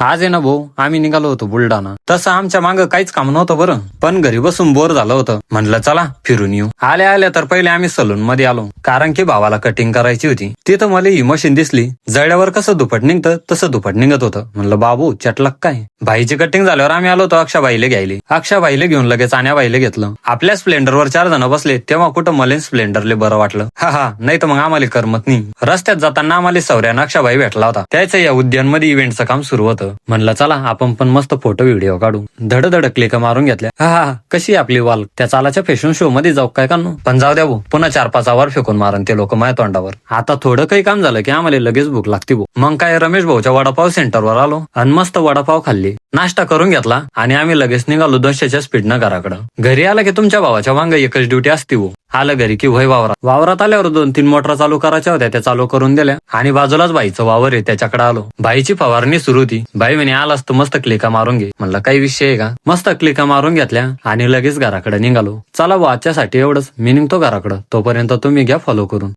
आज आहे ना भाऊ, आम्ही निघालो होतो बुलढाणा. तसं आमच्या मागं काहीच काम नव्हतं बरं, पण घरी बसून बोर झालं होतं. म्हणलं चला फिरून येऊ. आल्या तर पहिले आम्ही सलून मध्ये आलो, कारण की भावाला कटिंग करायची होती. तिथं मला ही मशीन दिसली. जळल्यावर कसं दुपट निघतं तसं दुपट निघत होतं. म्हणलं बाबू चटलक काय. भाईची कटिंग झाल्यावर आम्ही आलो होतो अक्षाबाईले घ्यायले. अक्षाबाईले घेऊन लगेच आण्याबाईले घेतलं. आपल्या स्प्लेंडरवर 4 जण बसले, तेव्हा कुठं मला स्प्लेंडरले बरं वाटलं. हा नाही तर मग आम्हाला करमत नाही. रस्त्यात जाताना आम्हाला सौर्यानं अक्षाबाई भेटला होता. त्याचं या उद्यानमध्ये इव्हेंटचं काम सुरू होतं. म्हणलं चला आपण पण मस्त फोटो व्हिडिओ काढू. धडधड क्लिक मारून घेतल्या. हा कशी आपली वाल त्या चालाच्या फॅशन शो मध्ये जाऊ काय काढू. पण जाऊ द्या भाऊ, पुन्हा 4-5 आवर फेकून मारन ते लोक माझ्या तोंडावर. आता थोडं काही काम झालं की आम्हाला लगेच भूक लागते भाऊ. मग काय रमेश भाऊच्या वडापाव सेंटरवर आलो आणि मस्त वडापाव खाल्ली. नाश्ता करून घेतला आणि आम्ही लगेच निघालो 200च्या स्पीडनं घराकडं. घरी आलं की तुमच्या भावाच्या वांग एकच ड्युटी असते भाऊ. आलं घरी की वय वावरात आल्यावर 2-3 मोटर चालू करायच्या होत्या, त्या चालू करून दिल्या आणि बाजूलाच बाईचं वावर आहे त्याच्याकडे आलो. बाईची फवारणी सुरू होती. बाई म्हणे आलास तू मस्त क्लिका मारून घे. म्हणलं काही विषय आहे का. मस्त क्लिका मारून घेतल्या आणि लगेच घराकडे निघालो. चला भाऊ आजच्यासाठी एवढंच. मी निघतो घराकडं. तोपर्यंत तुम्ही घ्या फॉलो करून.